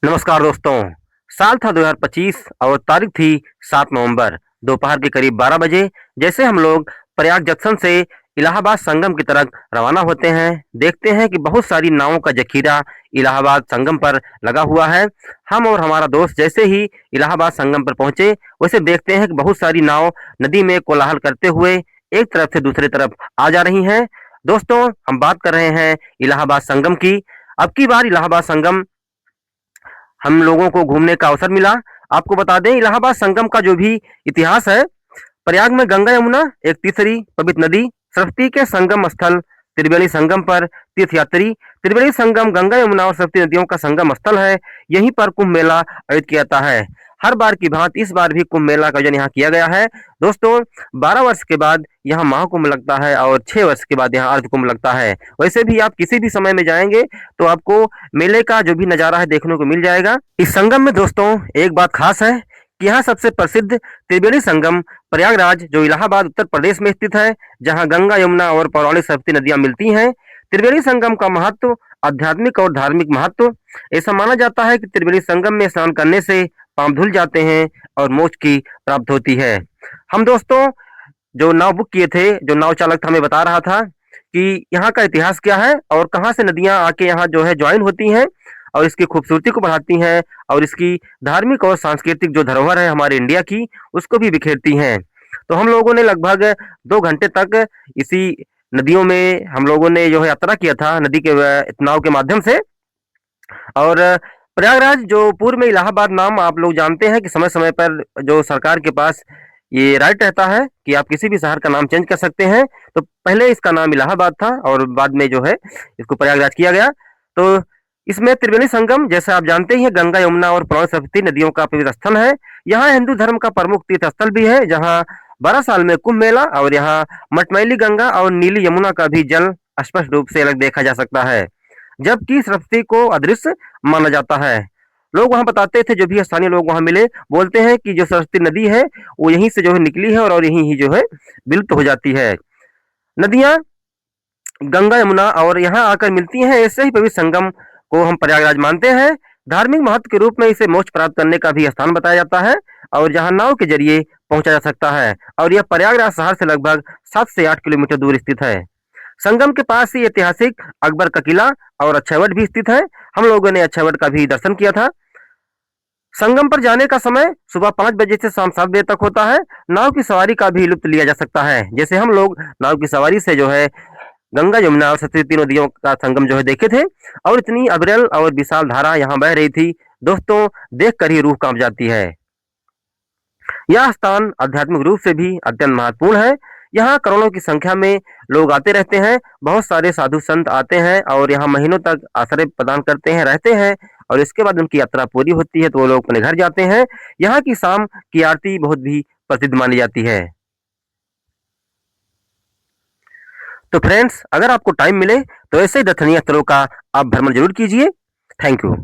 नमस्कार दोस्तों। साल था 2025 और तारीख थी 7 नवंबर दोपहर के करीब 12 बजे। जैसे हम लोग प्रयाग जंक्शन से इलाहाबाद संगम की तरफ रवाना होते हैं, देखते हैं कि बहुत सारी नावों का जखीरा इलाहाबाद संगम पर लगा हुआ है। हम और हमारा दोस्त जैसे ही इलाहाबाद संगम पर पहुंचे, वैसे देखते हैं कि बहुत सारी नाव नदी में कोलाहल करते हुए एक तरफ से दूसरी तरफ आ जा रही हैं। दोस्तों, हम बात कर रहे हैं इलाहाबाद संगम की। अब की बार इलाहाबाद संगम हम लोगों को घूमने का अवसर मिला। आपको बता दें, इलाहाबाद संगम का जो भी इतिहास है, प्रयाग में गंगा यमुना एक तीसरी पवित्र नदी, सरस्वती के संगम स्थल त्रिवेणी संगम पर तीर्थयात्री त्रिवेणी संगम गंगा यमुना और सरस्वती नदियों का संगम स्थल है। यहीं पर कुंभ मेला आयोजित किया जाता है। हर बार की भांति इस बार भी कुंभ मेला का आयोजन यहाँ किया गया है। दोस्तों, 12 वर्ष के बाद यहाँ महाकुंभ लगता है और 6 वर्ष के बाद यहाँ अर्ध कुंभ लगता है। वैसे भी आप किसी भी समय में जाएंगे तो आपको मेले का जो भी नजारा है देखने को मिल जाएगा। इस संगम में दोस्तों एक बात खास है कि यहाँ सबसे प्रसिद्ध त्रिवेणी संगम प्रयागराज जो इलाहाबाद उत्तर प्रदेश में स्थित है, जहाँ गंगा यमुना और पौराणिक सरस्वती नदियां मिलती हैं। त्रिवेणी संगम का महत्व आध्यात्मिक और धार्मिक महत्व। ऐसा माना जाता है कि त्रिवेणी संगम में स्नान करने से पाप धुल जाते हैं और मोक्ष की प्राप्त होती है। हम दोस्तों जो नाव बुक किए थे, जो नाव चालक था हमें बता रहा था कि यहाँ का इतिहास क्या है और कहाँ से नदियां आके यहाँ जो है ज्वाइन होती हैं और इसकी खूबसूरती को बढ़ाती हैं और इसकी धार्मिक और सांस्कृतिक जो धरोहर है हमारे इंडिया की, उसको भी बिखेरती हैं। तो हम लोगों ने लगभग 2 घंटे तक इसी नदियों में हम लोगों ने जो है यात्रा किया था नदी के नाव के माध्यम से। और प्रयागराज जो पूर्व में इलाहाबाद नाम आप लोग जानते हैं कि समय समय पर जो सरकार के पास ये राइट रहता है कि आप किसी भी शहर का नाम चेंज कर सकते हैं। तो पहले इसका नाम इलाहाबाद था और बाद में जो है इसको प्रयागराज किया गया। तो इसमें त्रिवेणी संगम जैसा आप जानते ही हैं गंगा यमुना और पौराणिक सरस्वती नदियों का पवित्र स्थल है। यहाँ हिंदू धर्म का प्रमुख तीर्थ स्थल भी है, जहाँ 12 साल में कुंभ मेला और यहाँ मटमैली गंगा और नीली यमुना का भी जल स्पष्ट रूप से अलग देखा जा सकता है, जबकि सरस्वती को अदृश्य माना जाता है। लोग वहां बताते थे, जो भी स्थानीय लोग वहां मिले बोलते हैं कि जो सरस्वती नदी है वो यहीं से जो है निकली है और यहीं ही जो है विलुप्त हो जाती है। नदियां गंगा यमुना और यहाँ आकर मिलती हैं, ऐसे ही पवित्र संगम को हम प्रयागराज मानते हैं। धार्मिक महत्व के रूप में इसे मोक्ष प्राप्त करने का भी स्थान बताया जाता है और जहाँ नाव के जरिए पहुंचा जा सकता है। और यह प्रयागराज शहर से लगभग 7 से 8 किलोमीटर दूर स्थित है। संगम के पास ही ऐतिहासिक अकबर का किला और अक्षयवट भी स्थित है। हम लोगों ने अक्षयवट का भी दर्शन किया था। संगम पर जाने का समय सुबह 5 बजे से शाम 7 बजे तक होता है। नाव की सवारी का भी लुत्फ लिया जा सकता है, जैसे हम लोग नाव की सवारी से जो है गंगा यमुना और सरस्वती तीनों नदियों का संगम जो है देखे थे। और इतनी अविरल और विशाल धारा यहाँ बह रही थी, दोस्तों देख कर ही रूह कांप जाती है। यह स्थान आध्यात्मिक रूप से भी अत्यंत महत्वपूर्ण है। यहाँ करोड़ों की संख्या में लोग आते रहते हैं। बहुत सारे साधु संत आते हैं और यहाँ महीनों तक आश्रय प्रदान करते हैं, रहते हैं। और इसके बाद उनकी यात्रा पूरी होती है तो वो लोग अपने घर जाते हैं। यहाँ की शाम की आरती बहुत भी प्रसिद्ध मानी जाती है। तो फ्रेंड्स, अगर आपको टाइम मिले तो ऐसे दर्शनीय स्थलों का आप भ्रमण जरूर कीजिए। Thank you.